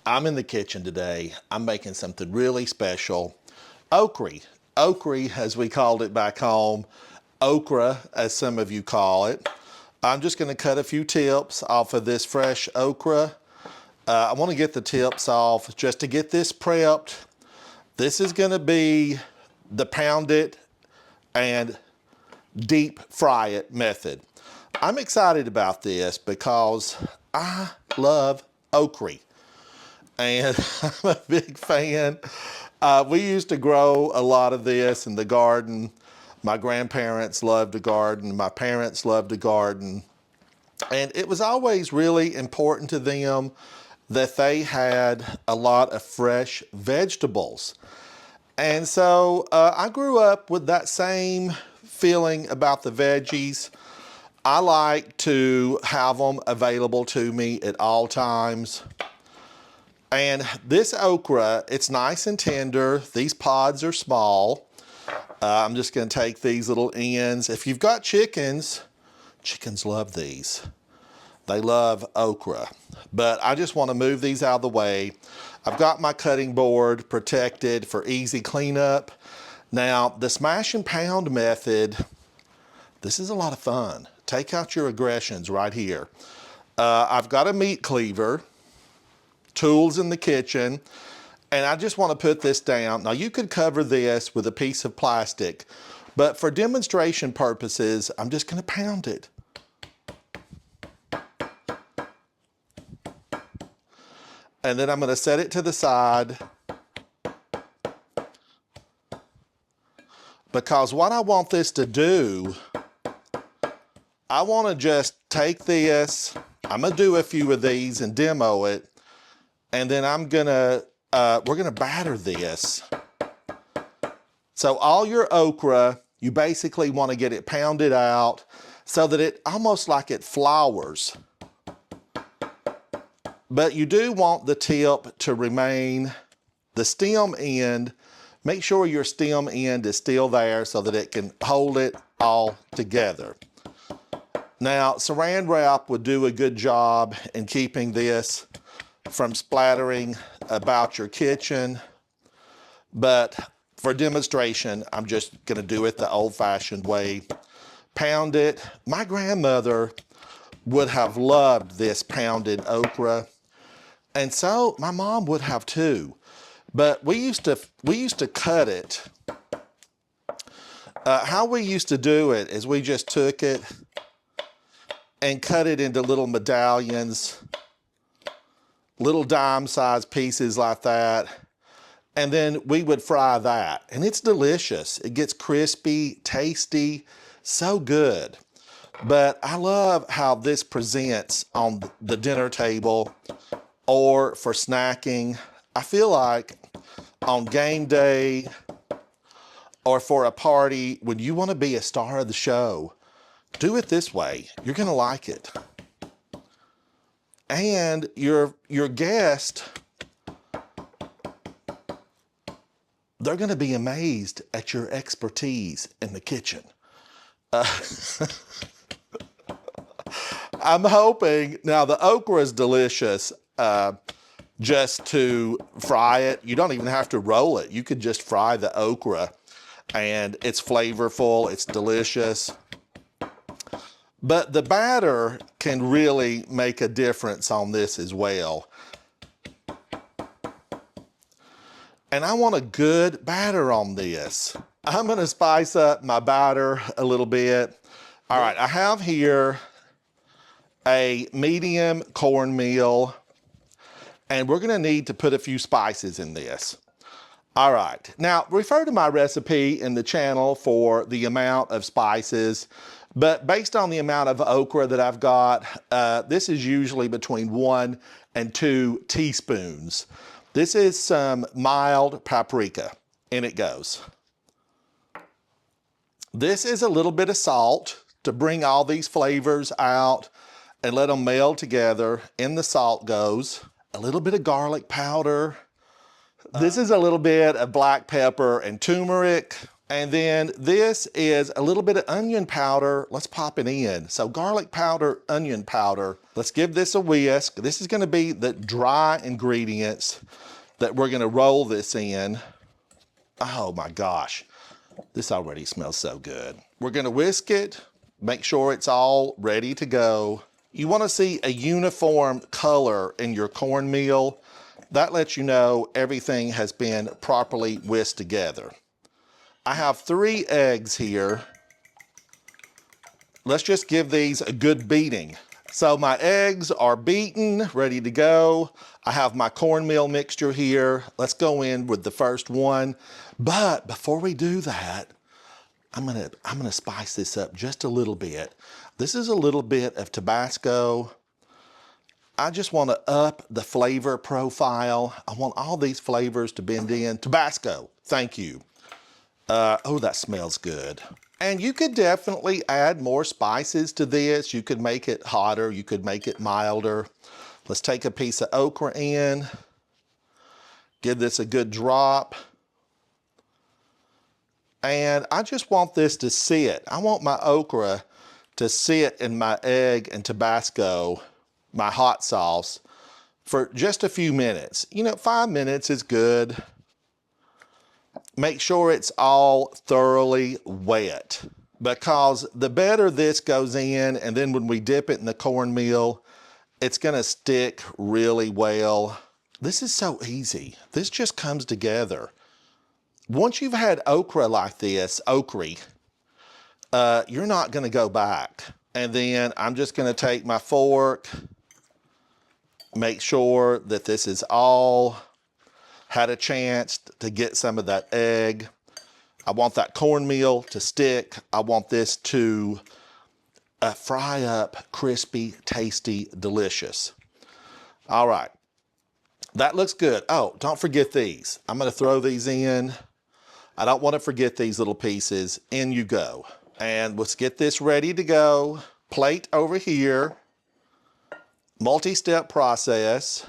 I'm in the kitchen today. I'm making something really special. Okra. Okra, as we called it back home. Okra, as some of you call it. I'm just gonna cut a few tips off of this fresh okra. I wanna get the tips off just to get this prepped. This is gonna be the pound it and deep fry it method. I'm excited about this because I love okra. And I'm a big fan. We used to grow a lot of this in the garden. My grandparents loved to garden. My parents loved to garden. And it was always really important to them that they had a lot of fresh vegetables. And so I grew up with that same feeling about the veggies. I like to have them available to me at all times. And this okra, it's nice and tender. These pods are small. I'm just gonna take these little ends. If you've got chickens, chickens love these. They love okra. But I just wanna move these out of the way. I've got my cutting board protected for easy cleanup. Now, the smash and pound method, this is a lot of fun. Take out your aggressions right here. I've got a meat cleaver, tools in the kitchen, and I just want to put this down. Now you could cover this with a piece of plastic, but for demonstration purposes, I'm just going to pound it. And then I'm going to set it to the side, because what I want this to do, I want to just take this, I'm going to do a few of these and demo it, and then we're gonna batter this. So all your okra, you basically wanna get it pounded out so that it almost like it flours. But you do want the tip to remain, the stem end, make sure your stem end is still there so that it can hold it all together. Now, saran wrap would do a good job in keeping this from splattering about your kitchen, but for demonstration, I'm just gonna do it the old-fashioned way. Pound it. My grandmother would have loved this pounded okra, and so my mom would have too. But we used to cut it. How we used to do it is we just took it and cut it into little medallions, little dime-sized pieces like that, and then we would fry that. And it's delicious. It gets crispy, tasty, so good. But I love how this presents on the dinner table or for snacking. I feel like on game day or for a party, when you want to be a star of the show, do it this way. You're gonna like it. And your guest, they're gonna be amazed at your expertise in the kitchen. I'm hoping, now the okra is delicious just to fry it. You don't even have to roll it. You could just fry the okra and it's flavorful, it's delicious. But the batter can really make a difference on this as well. And I want a good batter on this. I'm gonna spice up my batter a little bit. All right, I have here a medium cornmeal, and we're gonna need to put a few spices in this. All right, now refer to my recipe in the channel for the amount of spices. But based on the amount of okra that I've got, this is usually between 1 and 2 teaspoons. This is some mild paprika, and it goes. This is a little bit of salt to bring all these flavors out and let them meld together. In the salt goes a little bit of garlic powder. This is a little bit of black pepper and turmeric. And then this is a little bit of onion powder. Let's pop it in. So garlic powder, onion powder. Let's give this a whisk. This is gonna be the dry ingredients that we're gonna roll this in. Oh my gosh, this already smells so good. We're gonna whisk it, make sure it's all ready to go. You wanna see a uniform color in your cornmeal. That lets you know everything has been properly whisked together. I have 3 eggs here. Let's just give these a good beating. So my eggs are beaten, ready to go. I have my cornmeal mixture here. Let's go in with the first one. But before we do that, I'm gonna spice this up just a little bit. This is a little bit of Tabasco. I just want to up the flavor profile. I want all these flavors to blend in. Tabasco, thank you. Oh, that smells good. And you could definitely add more spices to this. You could make it hotter, you could make it milder. Let's take a piece of okra in. Give this a good drop. And I just want this to sit. I want my okra to sit in my egg and Tabasco, my hot sauce, for just a few minutes. You know, 5 minutes is good. Make sure it's all thoroughly wet, because the better this goes in, and then when we dip it in the cornmeal, it's gonna stick really well. This is so easy. This just comes together. Once you've had okra like this, you're not gonna go back. And then I'm just gonna take my fork, make sure that this is all had a chance to get some of that egg. I want that cornmeal to stick. I want this to fry up, crispy, tasty, delicious. All right, that looks good. Oh, don't forget these. I'm gonna throw these in. I don't wanna forget these little pieces. In you go. And let's get this ready to go. Plate over here. Multi-step process.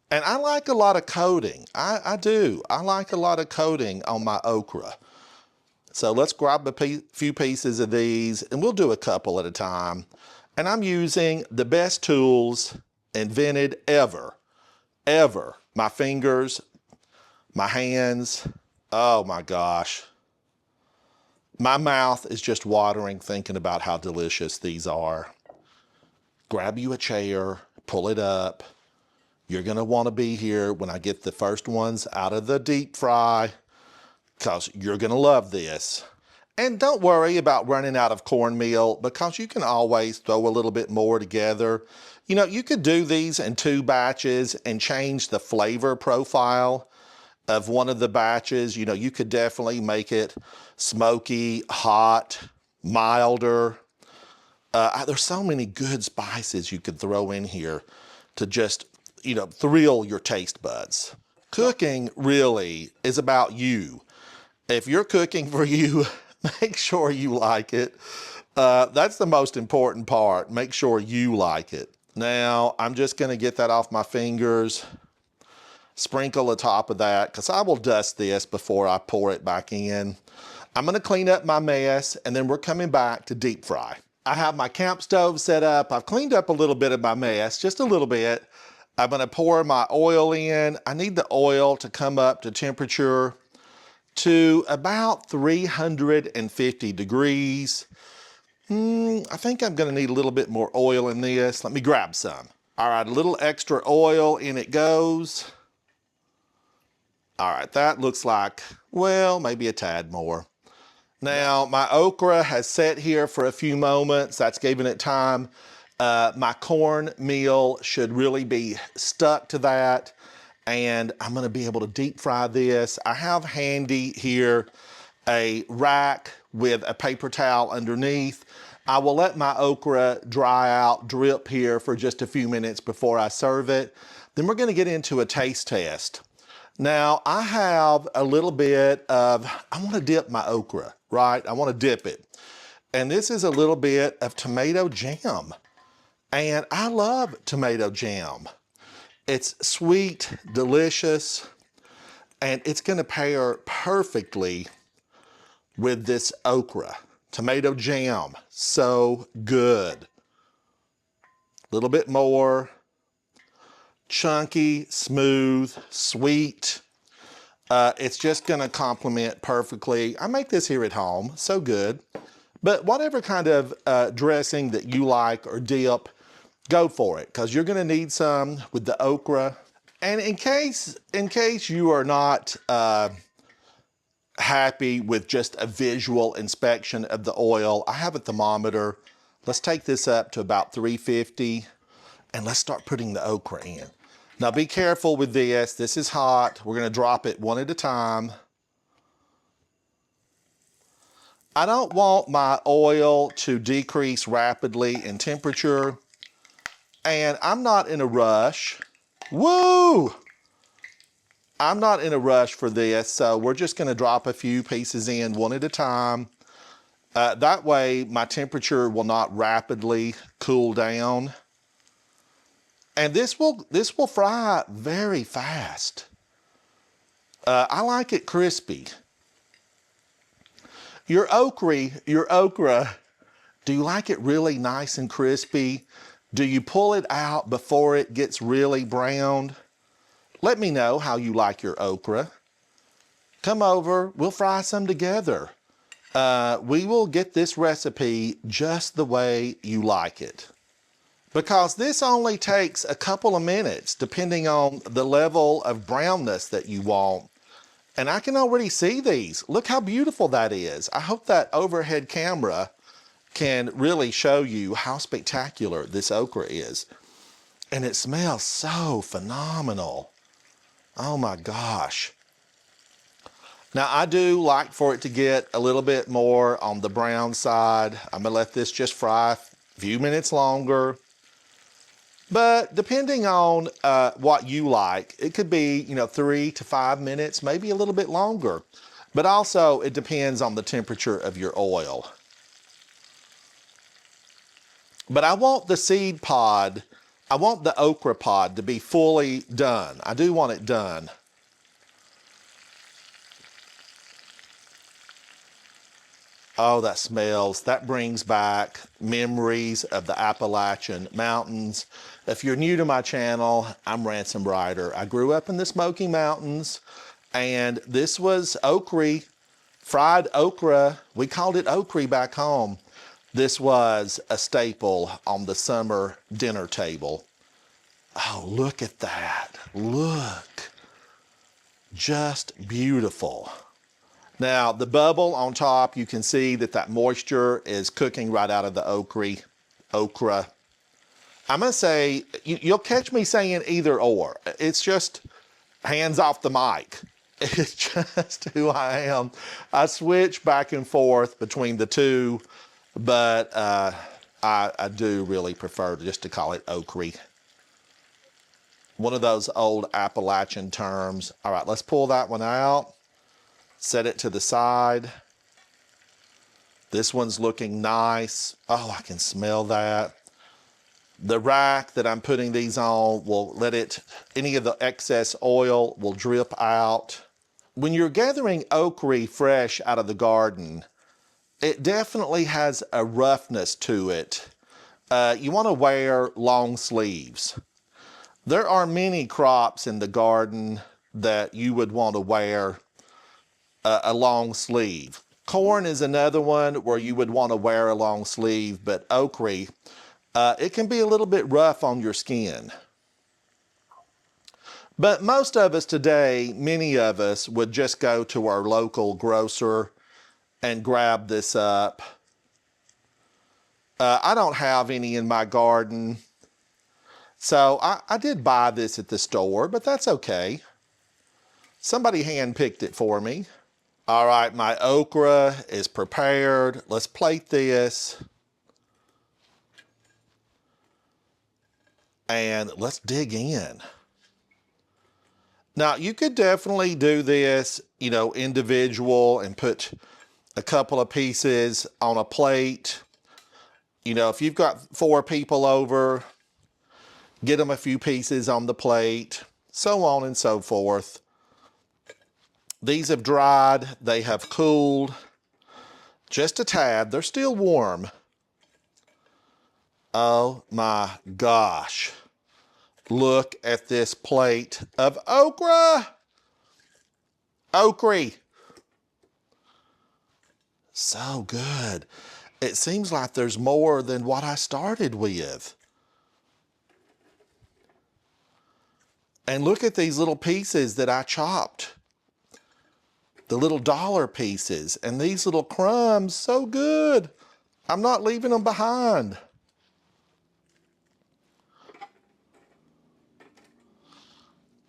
And I like a lot of coating. I do. I like a lot of coating on my okra. So let's grab a few pieces of these, and we'll do a couple at a time. And I'm using the best tools invented ever. My fingers, my hands. Oh my gosh. My mouth is just watering thinking about how delicious these are. Grab you a chair, pull it up. You're gonna wanna be here when I get the first ones out of the deep fry, because you're gonna love this. And don't worry about running out of cornmeal, because you can always throw a little bit more together. You know, you could do these in 2 batches and change the flavor profile of one of the batches. You know, you could definitely make it smoky, hot, milder. There's so many good spices you could throw in here to just, you know, thrill your taste buds. Cooking really is about you. If you're cooking for you, make sure you like it. That's the most important part. Make sure you like it. Now, I'm just gonna get that off my fingers, sprinkle the top of that, because I will dust this before I pour it back in. I'm gonna clean up my mess, and then we're coming back to deep fry. I have my camp stove set up. I've cleaned up a little bit of my mess, just a little bit. I'm gonna pour my oil in. I need the oil to come up to temperature to about 350 degrees. I think I'm gonna need a little bit more oil in this. Let me grab some. All right, a little extra oil in it goes. All right, that looks like, well, maybe a tad more. Now, my okra has sat here for a few moments. That's giving it time. My cornmeal should really be stuck to that, and I'm gonna be able to deep fry this. I have handy here a rack with a paper towel underneath. I will let my okra dry out, drip here for just a few minutes before I serve it. Then we're gonna get into a taste test. Now, I have a little bit of, I wanna dip my okra, right? I wanna dip it. And this is a little bit of tomato jam. And I love tomato jam. It's sweet, delicious, and it's gonna pair perfectly with this okra. Tomato jam, so good. A little bit more. Chunky, smooth, sweet. It's just gonna complement perfectly. I make this here at home, so good. But whatever kind of dressing that you like or dip, go for it, because you're gonna need some with the okra. And in case you are not happy with just a visual inspection of the oil, I have a thermometer. Let's take this up to about 350 and let's start putting the okra in. Now be careful with this. This is hot. We're gonna drop it one at a time. I don't want my oil to decrease rapidly in temperature, and I'm not in a rush. Woo! I'm not in a rush for this, so we're just gonna drop a few pieces in one at a time. That way my temperature will not rapidly cool down. And this will fry very fast. I like it crispy. Your okra, do you like it really nice and crispy? Do you pull it out before it gets really browned? Let me know how you like your okra. Come over, we'll fry some together. We will get this recipe just the way you like it. Because this only takes a couple of minutes, depending on the level of brownness that you want. And I can already see these. Look how beautiful that is. I hope that overhead camera can really show you how spectacular this okra is. And it smells so phenomenal. Oh my gosh. Now I do like for it to get a little bit more on the brown side. I'm gonna let this just fry a few minutes longer. But depending on what you like, it could be, 3 to 5 minutes, maybe a little bit longer. But also it depends on the temperature of your oil. But I want the seed pod, I want the okra pod to be fully done. I do want it done. Oh, that smells. That brings back memories of the Appalachian Mountains. If you're new to my channel, I'm Ransom Ryder. I grew up in the Smoky Mountains, and this was okra, fried okra. We called it okra back home. This was a staple on the summer dinner table. Oh, look at that. Look. Just beautiful. Now, the bubble on top, you can see that moisture is cooking right out of the okra. I'm gonna say, you'll catch me saying either or. It's just hands off the mic. It's just who I am. I switch back and forth between the two, but I do really prefer just to call it okra. One of those old Appalachian terms. All right, let's pull that one out. Set it to the side. This one's looking nice. Oh, I can smell that. The rack that I'm putting these on will any of the excess oil will drip out. When you're gathering okra fresh out of the garden, it definitely has a roughness to it. You want to wear long sleeves. There are many crops in the garden that you would want to wear a long sleeve. Corn is another one where you would want to wear a long sleeve, but okra, it can be a little bit rough on your skin. But most of us today, many of us would just go to our local grocer and grab this up. I don't have any in my garden, so I did buy this at the store, but that's okay. Somebody handpicked it for me. All right, my okra is prepared. Let's plate this. And let's dig in. Now, you could definitely do this, individual and put a couple of pieces on a plate. If you've got 4 people over, Get them a few pieces on the plate, so on and so forth. These have dried, they have cooled just a tad. They're still warm. Oh my gosh. Look at this plate of okra. Okra. So good. It seems like there's more than what I started with. And look at these little pieces that I chopped. The little dollar pieces and these little crumbs, so good. I'm not leaving them behind.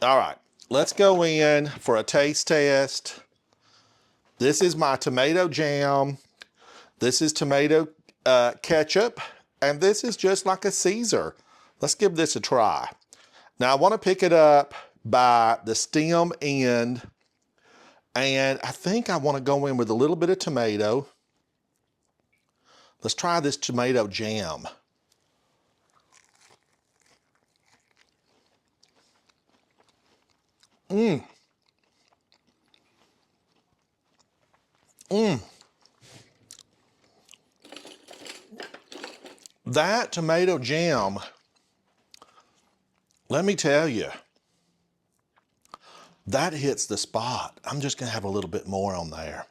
All right, let's go in for a taste test. This is my tomato jam. This is tomato ketchup, and this is just like a Caesar. Let's give this a try. Now I want to pick it up by the stem end, and I think I want to go in with a little bit of tomato. Let's try this tomato jam. That tomato jam, let me tell you, that hits the spot. I'm just gonna have a little bit more on there.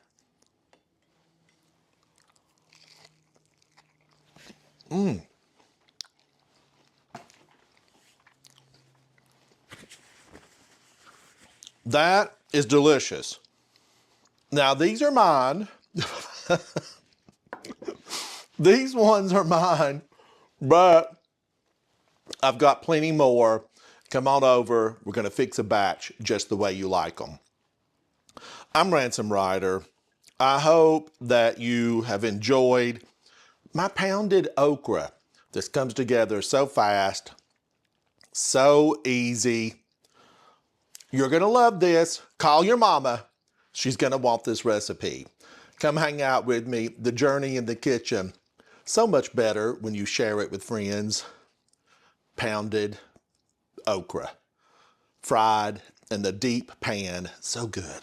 That is delicious. Now these are mine. These ones are mine, but I've got plenty more. Come on over. We're gonna fix a batch just the way you like them. I'm Ransom Ryder. I hope that you have enjoyed my pounded okra. This comes together so fast, so easy. You're gonna love this. Call your mama. She's gonna want this recipe. Come hang out with me. The journey in the kitchen. So much better when you share it with friends. Pounded okra. Fried in the deep pan. So good.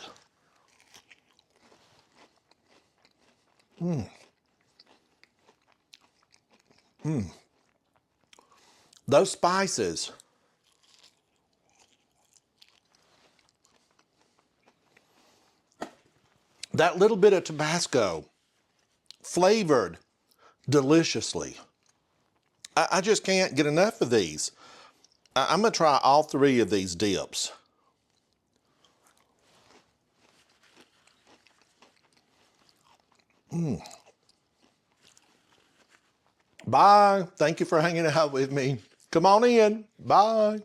Those spices. That little bit of Tabasco. Flavored deliciously. I just can't get enough of these. I'm gonna try all three of these dips. Bye. Thank you for hanging out with me. Come on in. Bye.